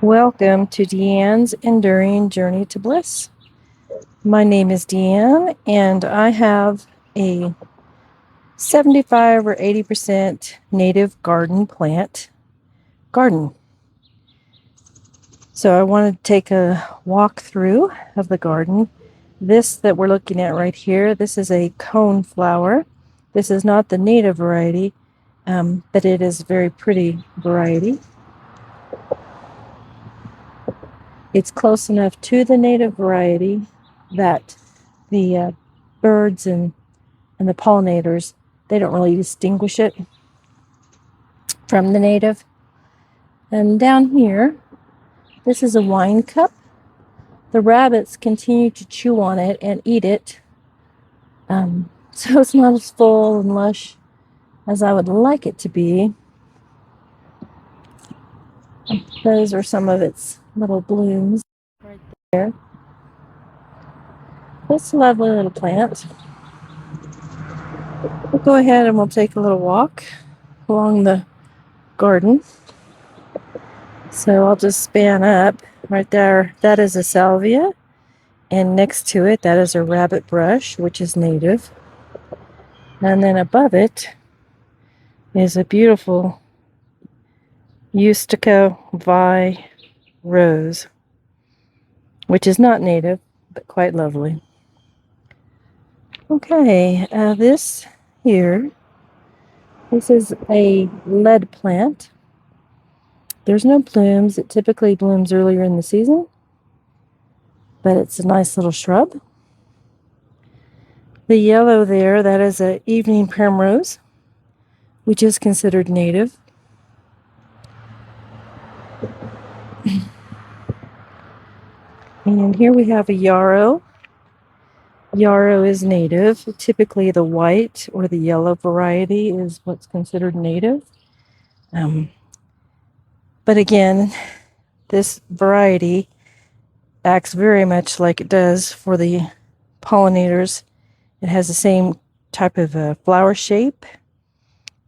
Welcome to Deanne's Enduring Journey to Bliss. My name is Deanne, and I have a 75 or 80% native garden. So I want to take a walk through of the garden. This that we're looking at right here, this is a cone flower. This is not the native variety, but it is a very pretty variety. It's close enough to the native variety that the birds and the pollinators, they don't really distinguish it from the native. And down here, this is a wine cup. The rabbits continue to chew on it and eat it. So it's not as full and lush as I would like it to be. Those are some of its little blooms right there. It's a lovely little plant. We'll go ahead and we'll take a little walk along the garden. So I'll just span up right there. That is a salvia. And next to it, that is a rabbit brush, which is native. And then above it is a beautiful Ustica Vi rose, which is not native, but quite lovely. Okay, this is a lead plant. There's no blooms. It typically blooms earlier in the season, but it's a nice little shrub. The yellow there, that is an evening primrose, which is considered native. And here we have a yarrow. Yarrow is native. Typically the white or the yellow variety is what's considered native. But again, this variety acts very much like it does for the pollinators. It has the same type of flower shape.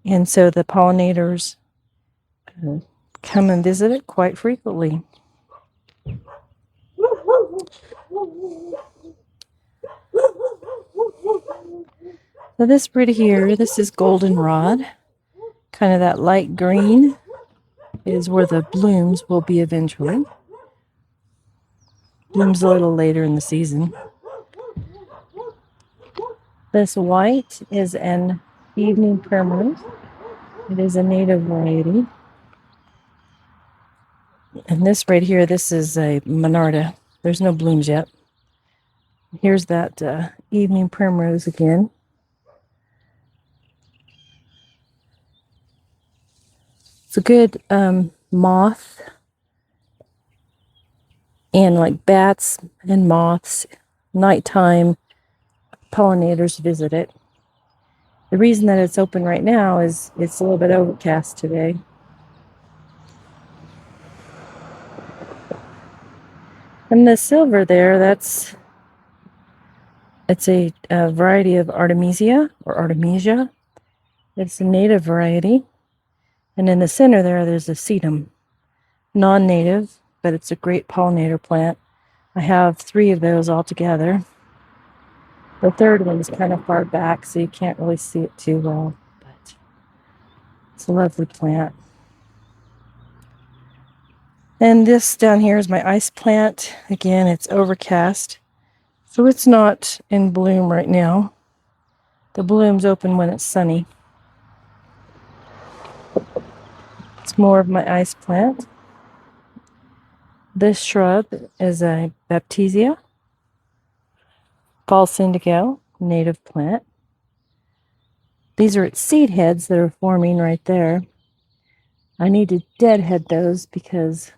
And so the pollinators come and visit it quite frequently. So this right here, this is goldenrod. Kind of that light green is where the blooms will be eventually. Blooms a little later in the season. This white is an evening primrose. It is a native variety. And this right here, this is a Monarda. There's no blooms yet. Here's that evening primrose again. It's a good moth and like bats and moths, nighttime pollinators visit it. The reason that it's open right now is it's a little bit overcast today. And the silver there, it's a variety of Artemisia or Artemisia. It's a native variety. And in the center there's a sedum, non-native, but it's a great pollinator plant. I have 3 of those all together. The third one's kind of far back, so you can't really see it too well, but it's a lovely plant. And this down here is my ice plant. Again, it's overcast, so it's not in bloom right now. The blooms open when it's sunny. It's more of my ice plant. This shrub is a Baptisia, false indigo, native plant. These are its seed heads that are forming right there. I need to deadhead those because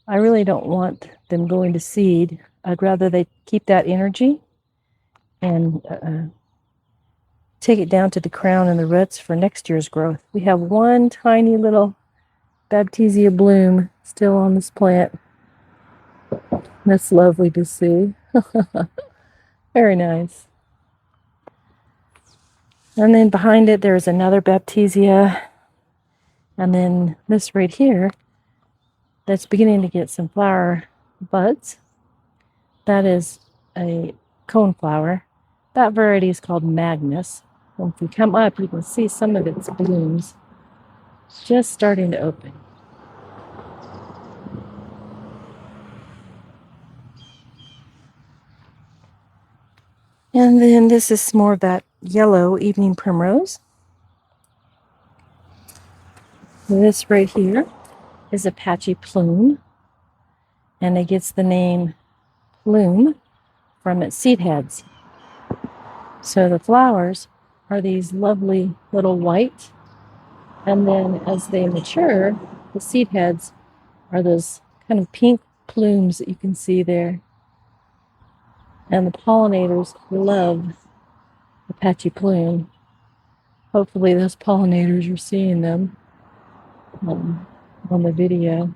I really don't want them going to seed. I'd rather they keep that energy and take it down to the crown and the roots for next year's growth. We have one tiny little Baptisia bloom still on this plant. That's lovely to see. Very nice. And then behind it, there's another Baptisia. And then this right here that's beginning to get some flower buds. That is a coneflower. That variety is called Magnus. And if you come up, you can see some of its blooms just starting to open. And then this is more of that yellow evening primrose. This right here is a patchy plume, and it gets the name plume from its seed heads. So the flowers are these lovely little white, and then as they mature, the seed heads are those kind of pink plumes that you can see there. And the pollinators love the patchy plume. Hopefully those pollinators are seeing them on the video.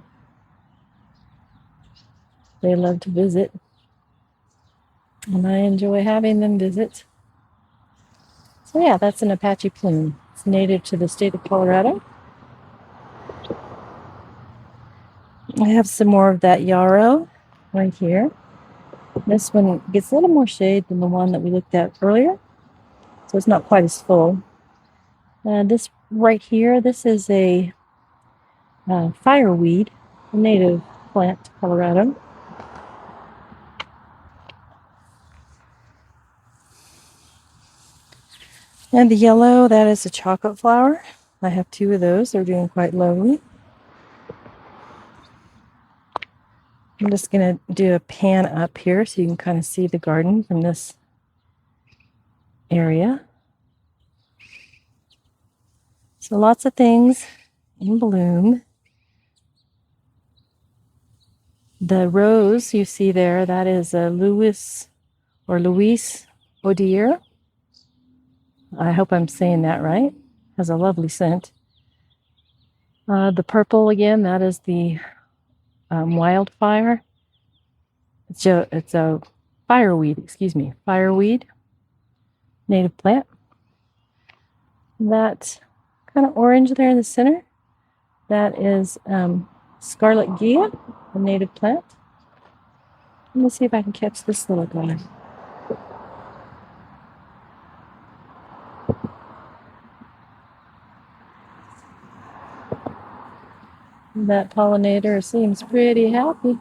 They love to visit, and I enjoy having them visit. So yeah, that's an Apache plume. It's native to the state of Colorado. I have some more of that yarrow right here. This one gets a little more shade than the one that we looked at earlier, so it's not quite as full. This right here, this is a fireweed, a native plant to Colorado. And the yellow, that is a chocolate flower. I have two of those. They're doing quite lovely. I'm just going to do a pan up here so you can kind of see the garden from this area. So lots of things in bloom. The rose you see there, that is a Louis Odier. I hope I'm saying that right. Has a lovely scent. The purple again, that is the wildfire. It's a fireweed, fireweed, native plant. That kind of orange there in the center, that is Scarlet Ghia, a native plant. Let me see if I can catch this little guy. That pollinator seems pretty happy.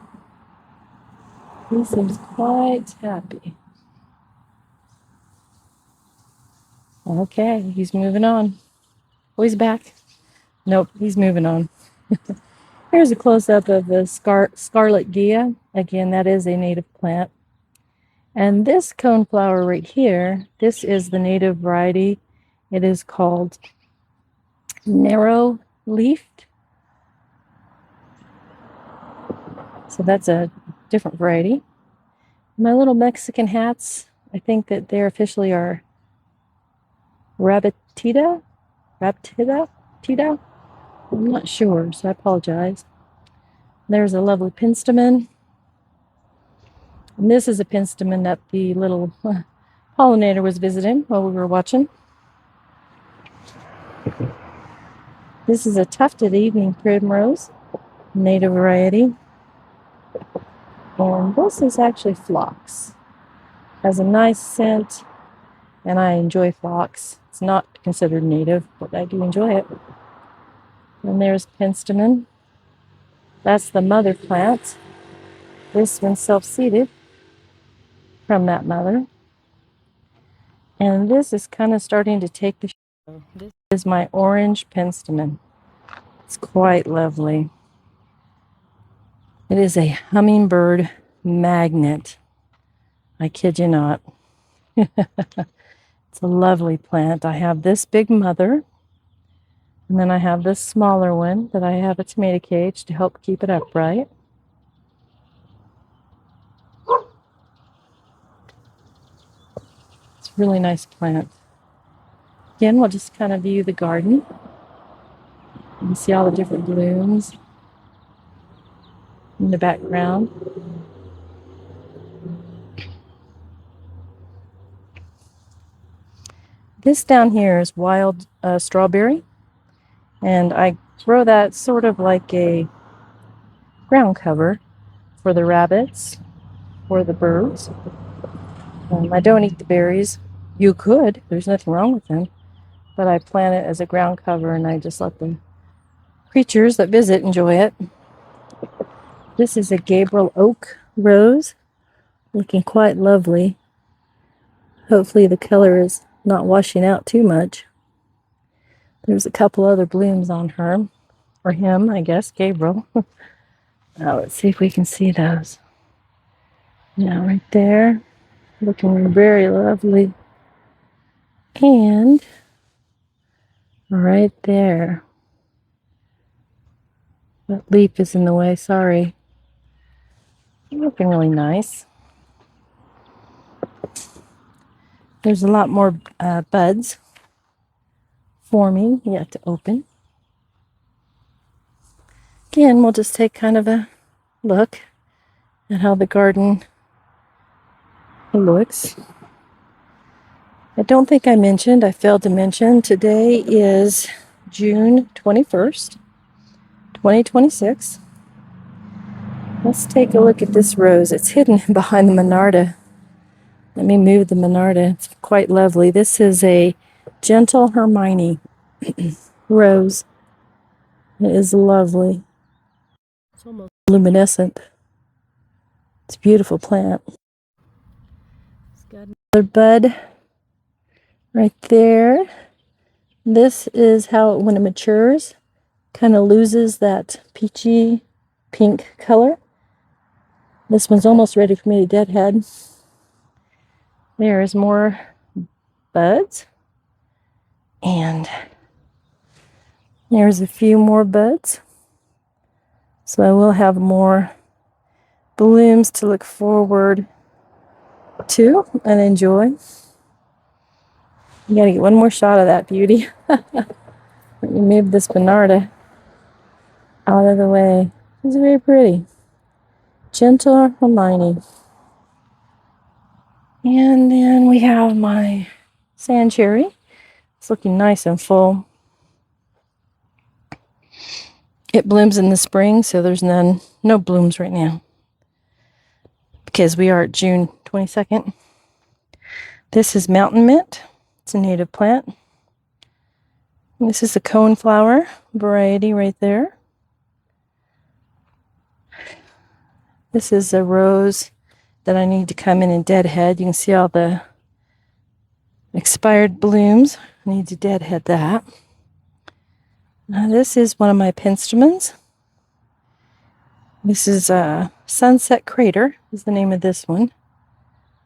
He seems quite happy. Okay, he's moving on. Oh, he's back. Nope, he's moving on. Here's a close-up of the Scarlet Ghia. Again, that is a native plant. And this coneflower right here, this is the native variety. It is called narrow leafed. So that's a different variety. My little Mexican hats, I think that they officially are Rabitida? I'm not sure, so I apologize. There's a lovely penstemon. And this is a penstemon that the little pollinator was visiting while we were watching. This is a tufted evening primrose, native variety. And this is actually phlox. Has a nice scent, and I enjoy phlox. It's not considered native, but I do enjoy it. And there's penstemon. That's the mother plant. This one's self-seeded from that mother. And this is kind of starting to take the show. This is my orange penstemon. It's quite lovely. It is a hummingbird magnet. I kid you not. It's a lovely plant. I have this big mother, and then I have this smaller one that I have a tomato cage to help keep it upright. It's a really nice plant. Again, we'll just kind of view the garden. You can see all the different blooms in the background. This down here is wild strawberry, and I grow that sort of like a ground cover for the rabbits, for the birds. I don't eat the berries. You could, there's nothing wrong with them, but I plant it as a ground cover and I just let the creatures that visit enjoy it. This is a Gabriel Oak rose, looking quite lovely. Hopefully the color is not washing out too much. There's a couple other blooms on her, or him, I guess, Gabriel. Now let's see if we can see those. Now right there, looking very lovely. And right there. That leaf is in the way, sorry. Looking really nice. There's a lot more buds forming yet to open. Again, we'll just take kind of a look at how the garden looks. I don't think I failed to mention, today is June 21st, 2026. Let's take a look at this rose. It's hidden behind the Monarda. Let me move the Monarda. It's quite lovely. This is a Gentle Hermione rose. It is lovely. It's almost luminescent. It's a beautiful plant. It's got another bud right there. This is how, when it matures, kind of loses that peachy pink color. This one's almost ready for me to deadhead. There's more buds. And there's a few more buds. So I will have more blooms to look forward to and enjoy. You gotta get one more shot of that beauty. Let me move this Bernarda out of the way. It's very pretty. Gentle Hermione. And then we have my sand cherry. It's looking nice and full. It blooms in the spring, so there's no blooms right now, because we are at June 22nd. This is mountain mint. It's a native plant. And this is a coneflower variety right there. This is a rose that I need to come in and deadhead. You can see all the expired blooms. I need to deadhead that. Now this is one of my penstemons. This is Sunset Crater is the name of this one.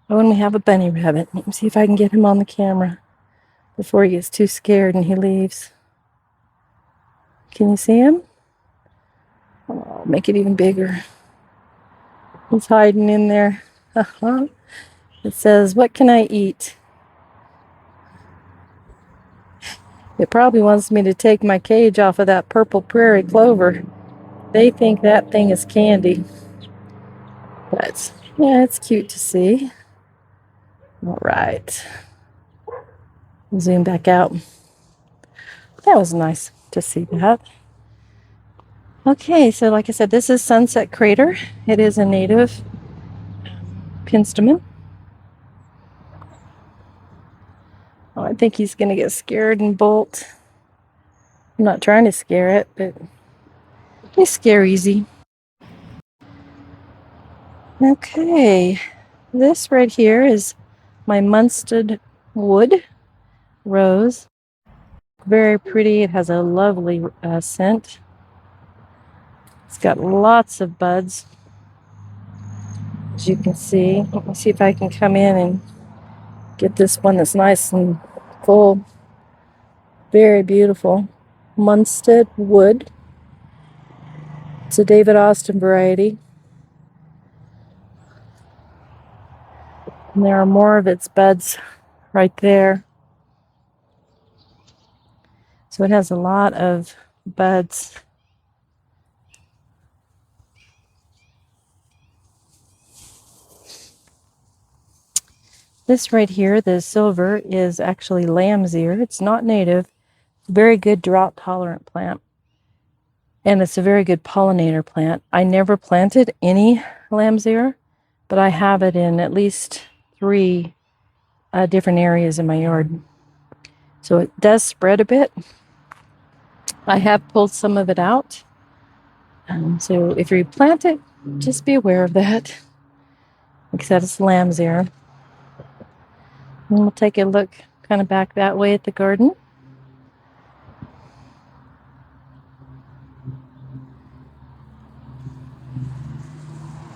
Oh, and we have a bunny rabbit. Let me see if I can get him on the camera before he gets too scared and he leaves. Can you see him? Oh, I'll make it even bigger. He's hiding in there. It says, "What can I eat?" It probably wants me to take my cage off of that purple prairie clover. They think that thing is candy. But yeah, it's cute to see. All right. Zoom back out. That was nice to see that. Okay, so like I said, this is Sunset Crater. It is a native penstemon. Oh, I think he's going to get scared and bolt. I'm not trying to scare it, but they scare easy. Okay, this right here is my Munstead Wood rose. Very pretty. It has a lovely scent. It's got lots of buds, as you can see. Let me see if I can come in and get this one that's nice and full. Very beautiful. Munstead Wood. It's a David Austin variety. And there are more of its buds right there. So it has a lot of buds. This right here, the silver, is actually lamb's ear. It's not native. Very good drought tolerant plant. and it's a very good pollinator plant. I never planted any lamb's ear, but I have it in at least 3 different areas in my yard. So it does spread a bit. I have pulled some of it out. So if you plant it, just be aware of that. Like I said, it's lamb's ear. And we'll take a look kind of back that way at the garden.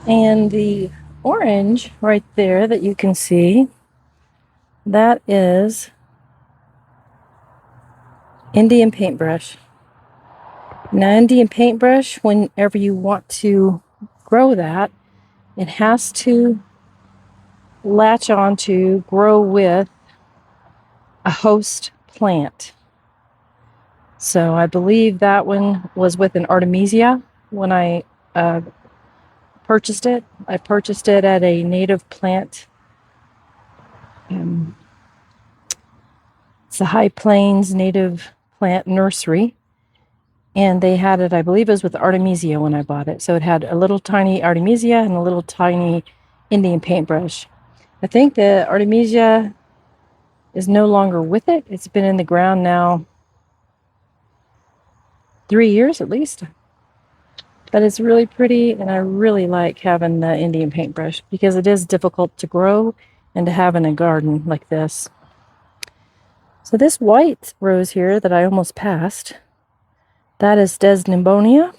And the orange right there that you can see, that is Indian paintbrush. Now, Indian paintbrush, whenever you want to grow that, it has to latch on to grow with a host plant. So I believe that one was with an Artemisia when I purchased it. I purchased it at a native plant. It's the High Plains Native Plant Nursery. And they had it, I believe it was with Artemisia when I bought it. So it had a little tiny Artemisia and a little tiny Indian paintbrush. I think the Artemisia is no longer with it. It's been in the ground now 3 years at least. But it's really pretty, and I really like having the Indian paintbrush because it is difficult to grow and to have in a garden like this. So this white rose here that I almost passed, that is Desdemona.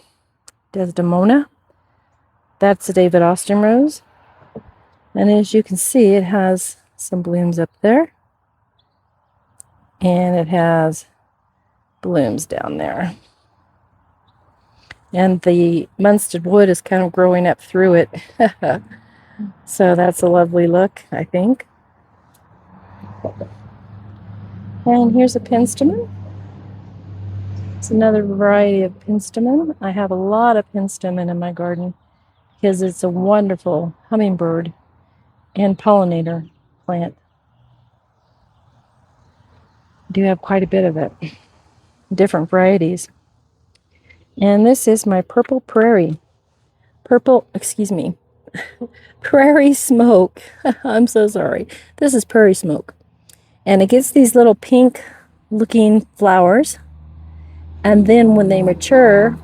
That's the David Austin rose. And as you can see, it has some blooms up there. And it has blooms down there. And the Munstead wood is kind of growing up through it. So that's a lovely look, I think. And here's a penstemon. It's another variety of penstemon. I have a lot of penstemon in my garden because it's a wonderful hummingbird and pollinator plant. I do have quite a bit of it, different varieties. And this is my purple prairie. Prairie smoke. I'm so sorry. This is prairie smoke. And it gets these little pink looking flowers. And then when they mature,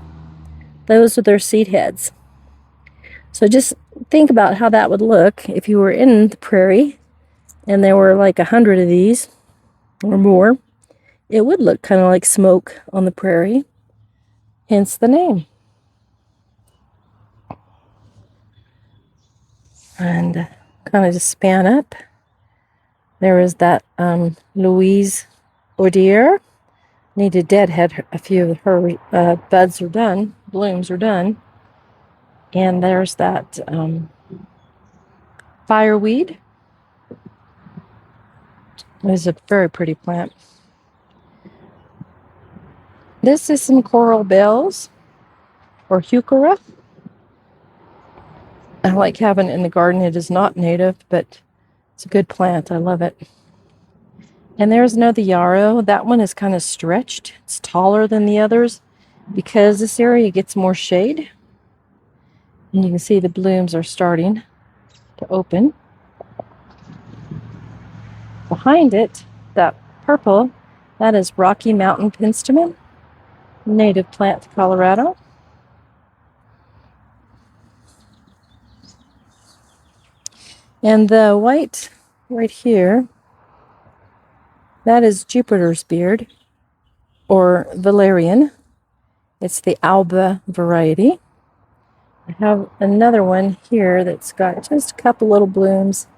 those are their seed heads. So just think about how that would look if you were in the prairie and there were like 100 of these or more. It would look kind of like smoke on the prairie, hence the name. And kind of just span up. There is that Louise Odier. Need to deadhead a few of her buds are done, blooms are done. And there's that fireweed. It's a very pretty plant. This is some coral bells or heuchera. I like having it in the garden. It is not native, but it's a good plant. I love it. And there's another yarrow. That one is kind of stretched. It's taller than the others because this area gets more shade. And you can see the blooms are starting to open. Behind it, that purple, that is Rocky Mountain penstemon, native plant to Colorado. And the white right here, that is Jupiter's beard, or valerian. It's the Alba variety. I have another one here that's got just a couple little blooms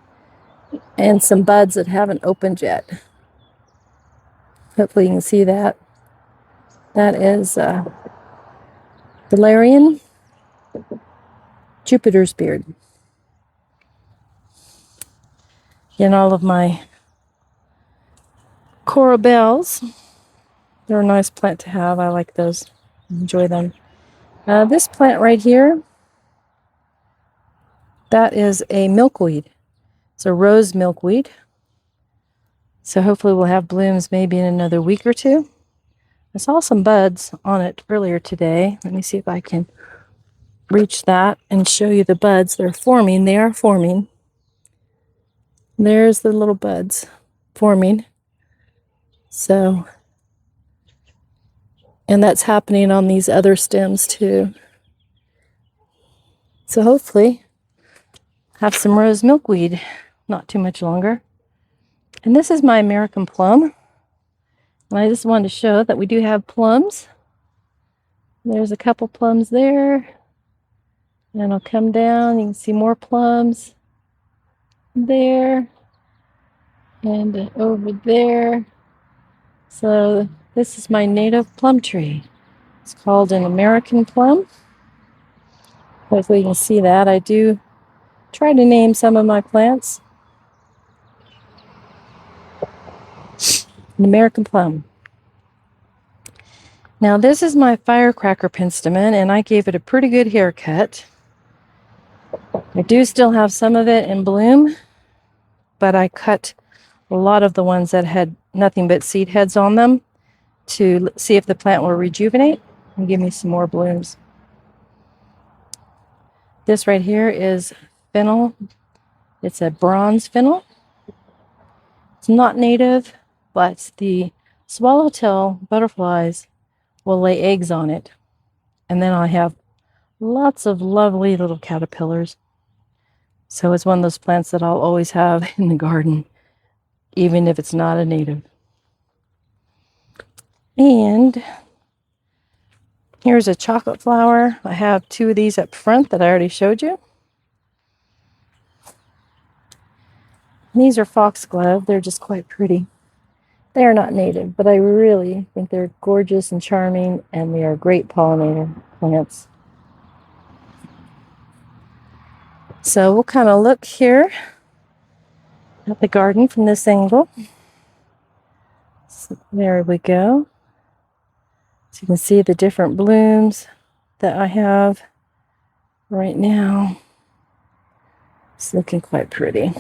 and some buds that haven't opened yet. Hopefully you can see that. That is valerian, Jupiter's beard. And all of my coral bells, they're a nice plant to have. I like those, enjoy them. This plant right here, that is a milkweed. It's a rose milkweed. So hopefully we'll have blooms maybe in another week or two. I saw some buds on it earlier today. Let me see if I can reach that and show you the buds. They're forming. They are forming. There's the little buds forming. So, and that's happening on these other stems too. So hopefully have some rose milkweed not too much longer. And this is my American plum. And I just wanted to show that we do have plums. There's a couple plums there. And I'll come down, you can see more plums there and over there. So this is my native plum tree. It's called an American plum. Hopefully you can see that. I do try to name some of my plants. An American plum. Now this is my firecracker penstemon, and I gave it a pretty good haircut. I do still have some of it in bloom, but I cut a lot of the ones that had nothing but seed heads on them to see if the plant will rejuvenate and give me some more blooms. This right here is fennel. It's a bronze fennel. It's not native, but the swallowtail butterflies will lay eggs on it. And then I have lots of lovely little caterpillars. So it's one of those plants that I'll always have in the garden, even if it's not a native. And here's a chocolate flower. I have two of these up front that I already showed you. And these are foxglove. They're just quite pretty. They are not native, but I really think they're gorgeous and charming, and they are great pollinator plants. So we'll kind of look here at the garden from this angle. So there we go. So you can see the different blooms that I have right now. It's looking quite pretty.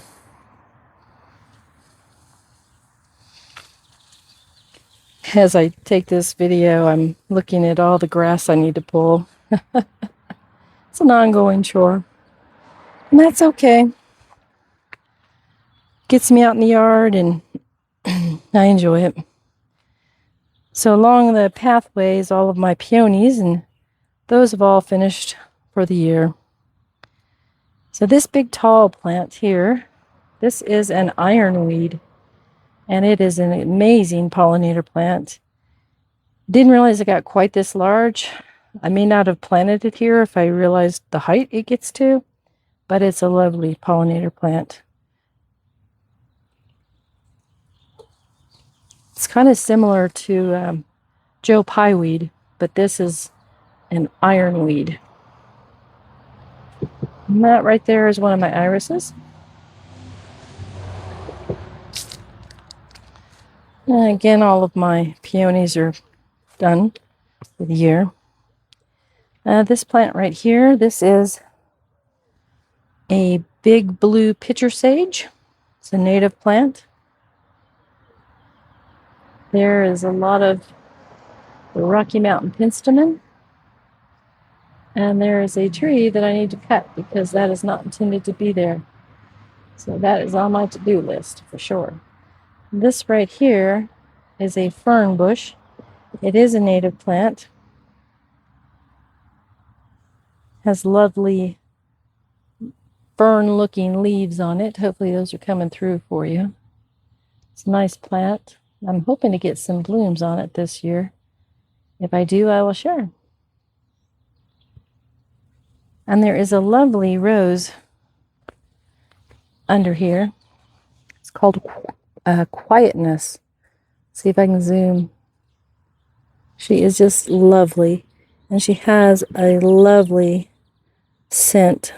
As I take this video, I'm looking at all the grass I need to pull. It's an ongoing chore. And that's okay. Gets me out in the yard and I enjoy it. So along the pathways, all of my peonies, and those have all finished for the year. So this big tall plant here, this is an ironweed, and it is an amazing pollinator plant. Didn't realize it got quite this large. I may not have planted it here if I realized the height it gets to, but it's a lovely pollinator plant. It's kind of similar to Joe Pyeweed, but this is an ironweed. And that right there is one of my irises. And again, all of my peonies are done for the year. This plant right here, this is a big blue pitcher sage. It's a native plant. There is a lot of the Rocky Mountain penstemon. And there is a tree that I need to cut because that is not intended to be there. So that is on my to-do list for sure. This right here is a fern bush. It is a native plant. Has lovely fern-looking leaves on it. Hopefully those are coming through for you. It's a nice plant. I'm hoping to get some blooms on it this year. If I do, I will share. And there is a lovely rose under here. It's called Quietness. See if I can zoom. She is just lovely. And she has a lovely scent.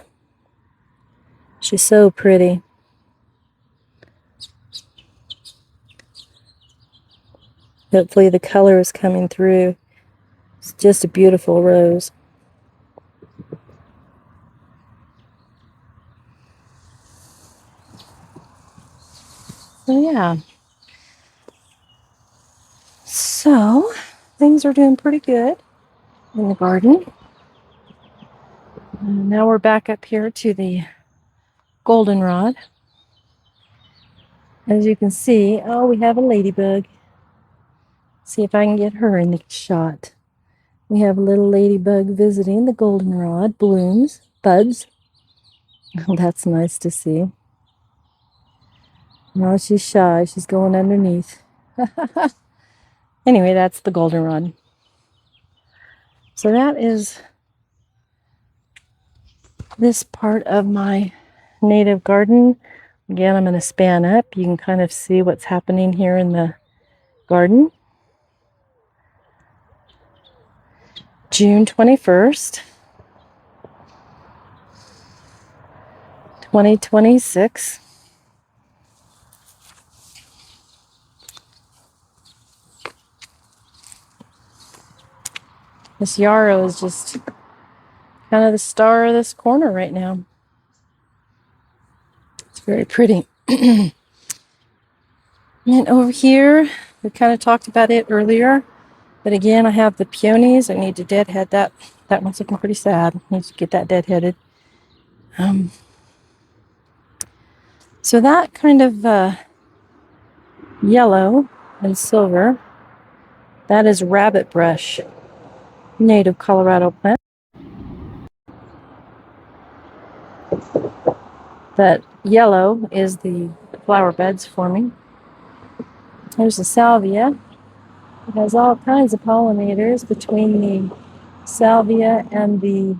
She's so pretty. Hopefully the color is coming through. It's just a beautiful rose. So yeah. So, I think are doing pretty good in the garden. And now we're back up here to the goldenrod. As you can see, oh, we have a ladybug. See if I can get her in the shot. We have a little ladybug visiting the goldenrod blooms, buds. That's nice to see. No, she's shy. She's going underneath. Anyway, that's the goldenrod. So that is this part of my native garden. Again, I'm going to span up. You can kind of see what's happening here in the garden. June 21st, 2026. This yarrow is just kind of the star of this corner right now. It's very pretty. And over here, we kind of talked about it earlier, but again, I have the peonies. I need to deadhead that. That one's looking pretty sad. I need to get that deadheaded. So that kind of yellow and silver, that is rabbit brush, native Colorado plant. That yellow is the flower beds forming. There's the salvia. It has all kinds of pollinators between the salvia and the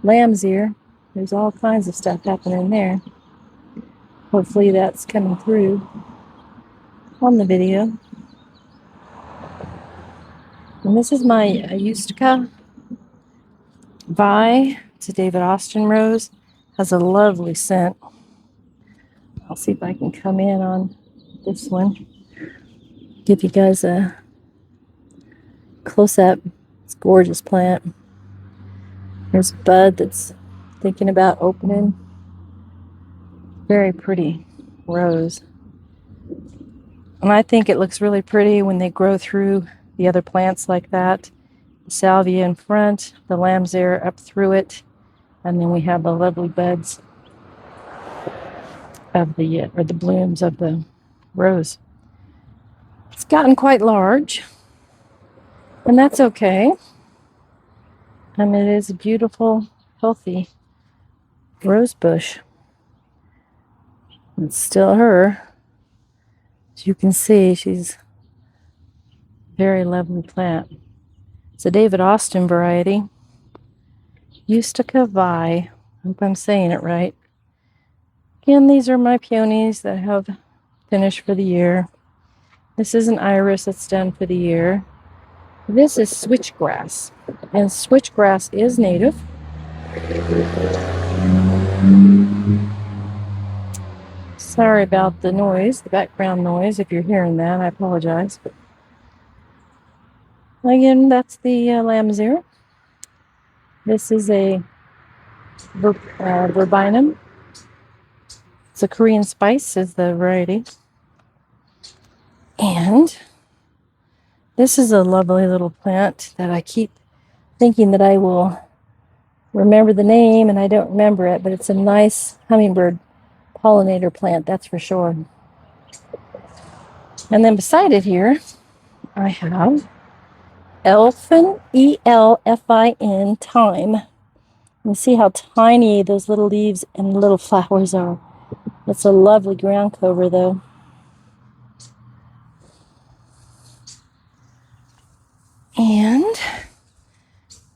lamb's ear. There's all kinds of stuff happening there. Hopefully that's coming through on the video. And this is my Ustica Vi. It's a David Austin rose. Has a lovely scent. I'll see if I can come in on this one. Give you guys a close-up. It's a gorgeous plant. There's a bud that's thinking about opening. Very pretty rose. And I think it looks really pretty when they grow through the other plants like that. The salvia in front, the lamb's ear up through it, and then we have the lovely buds of the blooms of the rose. It's gotten quite large, and that's okay. And it is a beautiful, healthy rose bush. It's still her. As you can see, she's a very lovely plant. It's a David Austin variety. Ustica Vi. I hope I'm saying it right. Again, these are my peonies that have finished for the year. This is an iris that's done for the year. This is switchgrass, and switchgrass is native. Sorry about the noise, the background noise. If you're hearing that, I apologize. Again, that's the lamb's ear. This is a verbinum. It's a Korean spice is the variety. And this is a lovely little plant that I keep thinking that I will remember the name, and I don't remember it, but it's a nice hummingbird pollinator plant, that's for sure. And then beside it here, I have Elfin, E-L-F-I-N, thyme. You see how tiny those little leaves and little flowers are. It's a lovely ground cover, though. And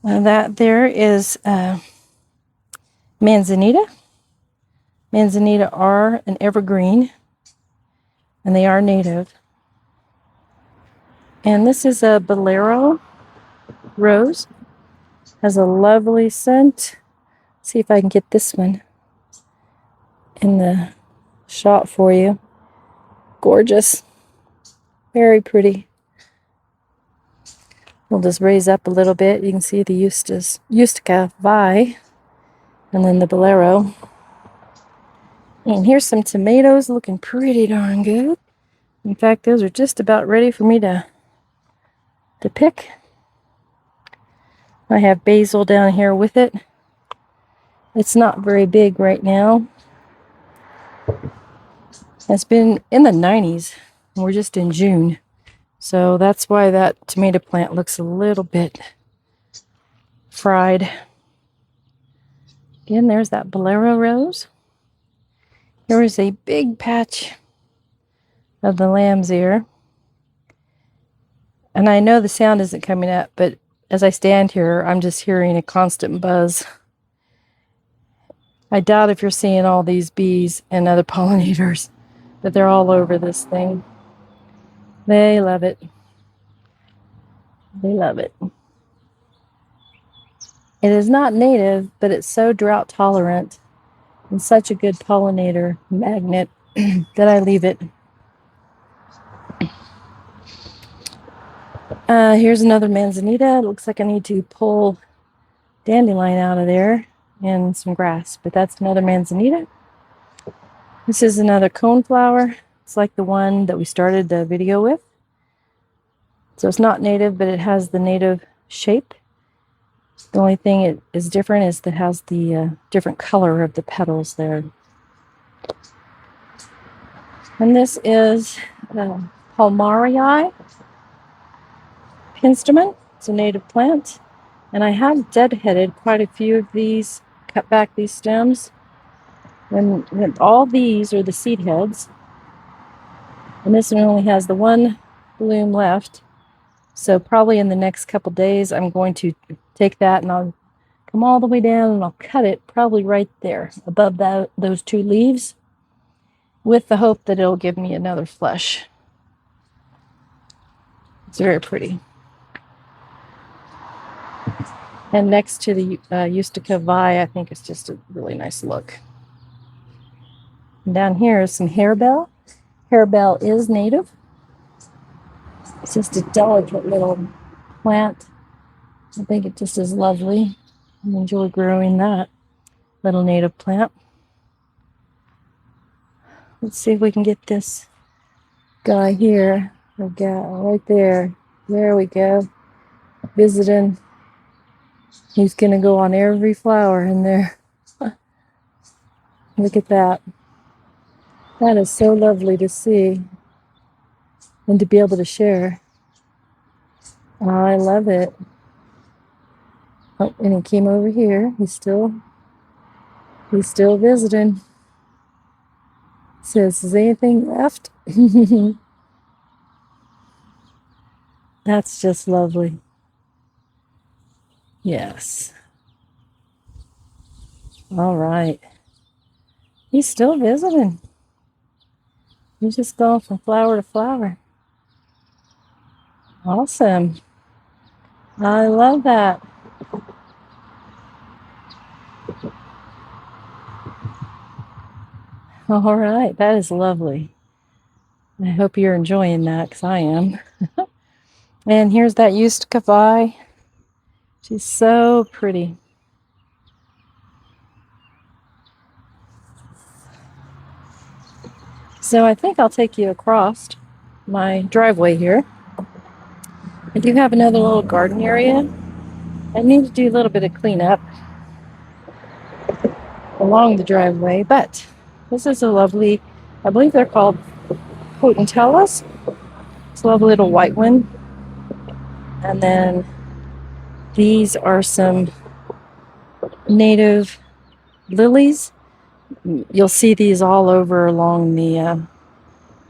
that there is manzanita. Manzanita are an evergreen, and they are native. And this is a bolero rose. Has a lovely scent. See if I can get this one in the shot for you. Gorgeous. Very pretty. We'll just raise up a little bit. You can see the Ustica Vi, and then the bolero. And here's some tomatoes looking pretty darn good. In fact, those are just about ready for me to to pick. I have basil down here with it. It's not very big right now. It's been in the 90s. We're just in June. So that's why that tomato plant looks a little bit fried. Again, there's that bolero rose. There is a big patch of the lamb's ear. And I know the sound isn't coming up, but as I stand here, I'm just hearing a constant buzz. I doubt if you're seeing all these bees and other pollinators, but they're all over this thing. They love it. They love it. It is not native, but it's so drought tolerant and such a good pollinator magnet that I leave it. Here's another manzanita. It looks like I need to pull dandelion out of there and some grass, but that's another manzanita. This is another coneflower. It's like the one that we started the video with. So it's not native, but it has the native shape. The only thing it is different is that it has the different color of the petals there. And this is Palmarii Pinsterman. It's a native plant. And I have deadheaded quite a few of these, cut back these stems. And all these are the seed heads. And this one only has the one bloom left. So probably in the next couple days, I'm going to take that and I'll come all the way down and I'll cut it probably right there above those two leaves, with the hope that it'll give me another flush. It's very pretty. And next to the Ustica Vi, I think it's just a really nice look. And down here is some harebell. Harebell is native. It's just a delicate little plant. I think it just is lovely. I enjoy growing that little native plant. Let's see if we can get this guy here, or gal, right there. There we go. Visiting. He's going to go on every flower in there. Look at that. That is so lovely to see and to be able to share. Oh, I love it. Oh, and he came over here. He's still visiting. Says, is anything left? That's just lovely. Yes. All right. He's still visiting. He's just going from flower to flower. Awesome. I love that. All right. That is lovely. I hope you're enjoying that, because I am. And here's that Ustica Vi. She's so pretty. So I think I'll take you across my driveway here. I do have another little garden area. I need to do a little bit of cleanup along the driveway, but this is a lovely, I believe they're called Potentellas. It's a lovely little white one. And then these are some native lilies. You'll see these all over along the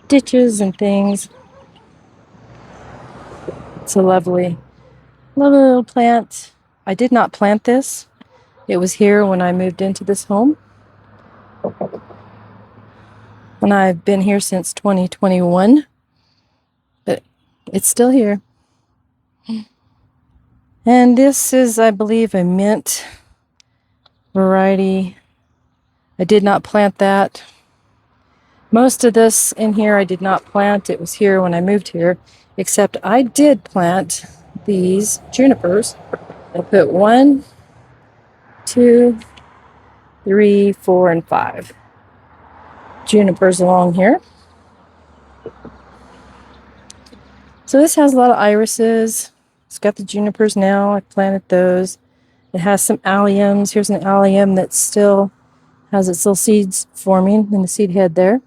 ditches and things. It's a lovely little plant. I did not plant this. It was here when I moved into this home. And I've been here since 2021. But it's still here. And this is, I believe, a mint variety. I did not plant that. Most of this in here I did not plant. It was here when I moved here, except I did plant these junipers. I put 1, 2, 3, 4, and 5 junipers along here. So this has a lot of irises. It's got the junipers now. I planted those. It has some alliums. Here's an allium that still has its little seeds forming in the seed head there.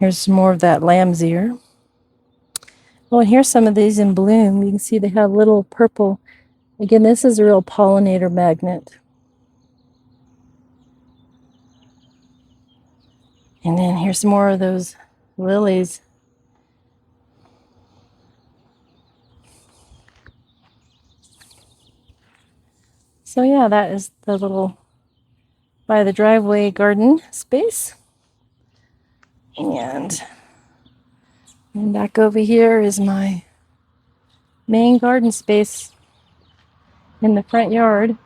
Here's some more of that lamb's ear. Oh, and here's some of these in bloom. You can see they have little purple. Again, this is a real pollinator magnet. And then here's some more of those lilies. So yeah, that is the little by the driveway garden space. And back over here is my main garden space in the front yard.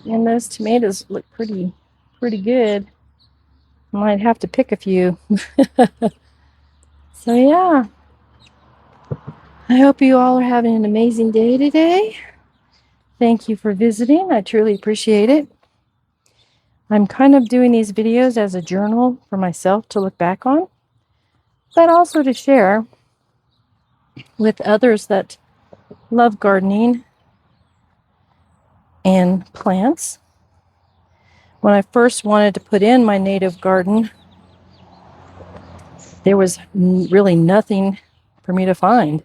And those tomatoes look pretty good. Might have to pick a few. So yeah, I hope you all are having an amazing day today. Thank you for visiting. I truly appreciate it. I'm kind of doing these videos as a journal for myself to look back on, but also to share with others that love gardening and plants. When I first wanted to put in my native garden, there was really nothing for me to find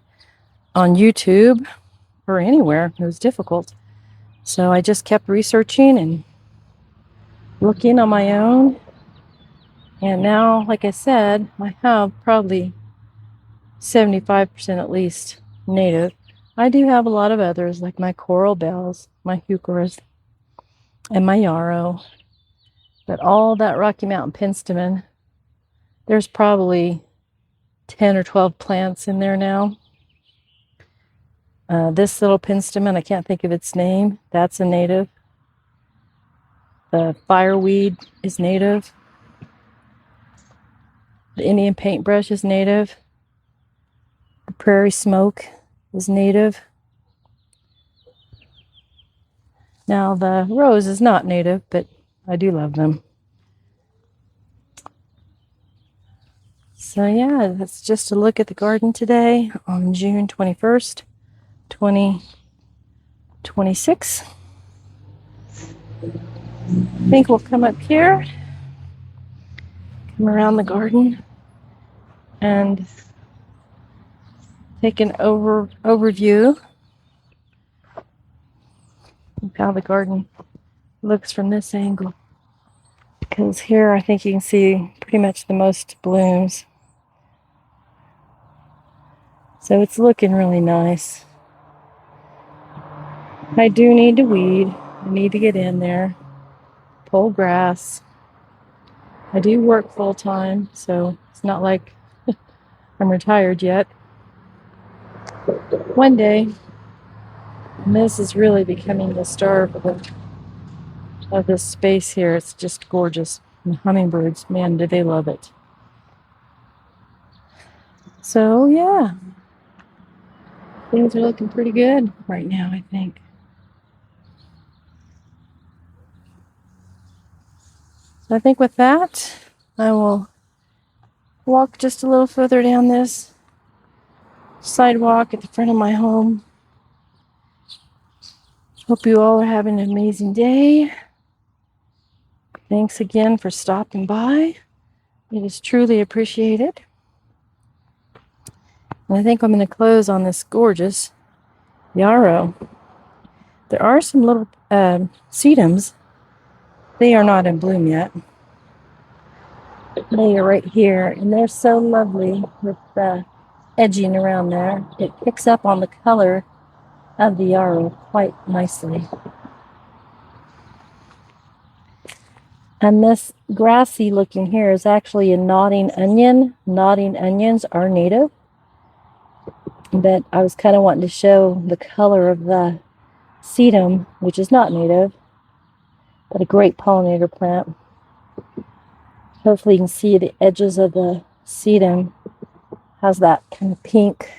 on YouTube or anywhere. It was difficult. So I just kept researching and looking on my own. And now, like I said, I have probably 75% at least native. I do have a lot of others, like my coral bells, my heucheras, and my yarrow. But all that Rocky Mountain penstemon, there's probably 10 or 12 plants in there now. This little penstemon, I can't think of its name. That's a native. The fireweed is native. The Indian paintbrush is native. The prairie smoke is native. Now the rose is not native, but I do love them. So yeah, that's just a look at the garden today on June 21st, 2026. I think we'll come up here, come around the garden, and take an overview of how the garden looks from this angle. Because here I think you can see pretty much the most blooms. So it's looking really nice. I do need to weed. I need to get in there, pull grass. I do work full time, so it's not like I'm retired yet. One day, and this is really becoming the star of this space here. It's just gorgeous. And hummingbirds, man, do they love it. So yeah, things are looking pretty good right now, I think. So I think with that, I will walk just a little further down this sidewalk at the front of my home. Hope you all are having an amazing day. Thanks again for stopping by. It is truly appreciated. And I think I'm going to close on this gorgeous yarrow. There are some little sedums. They are not in bloom yet. They are right here, and they're so lovely with the edging around there. It picks up on the color of the yarrow quite nicely. And this grassy looking here is actually a nodding onion. Nodding onions are native. But I was kind of wanting to show the color of the sedum, which is not native, but a great pollinator plant. Hopefully you can see the edges of the sedum has that kind of pink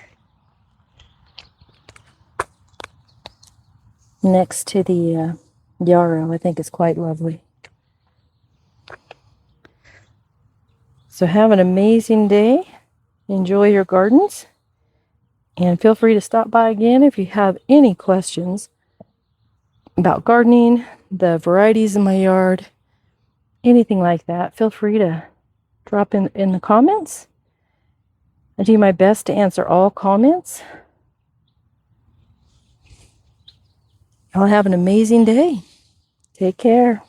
next to the yarrow. I think it's quite lovely. So So have an amazing day. Enjoy your gardens. And feel free to stop by again if you have any questions about gardening, the varieties in my yard, anything like that. Feel free to drop in the comments. I do my best to answer all comments. Y'all have an amazing day. Take care.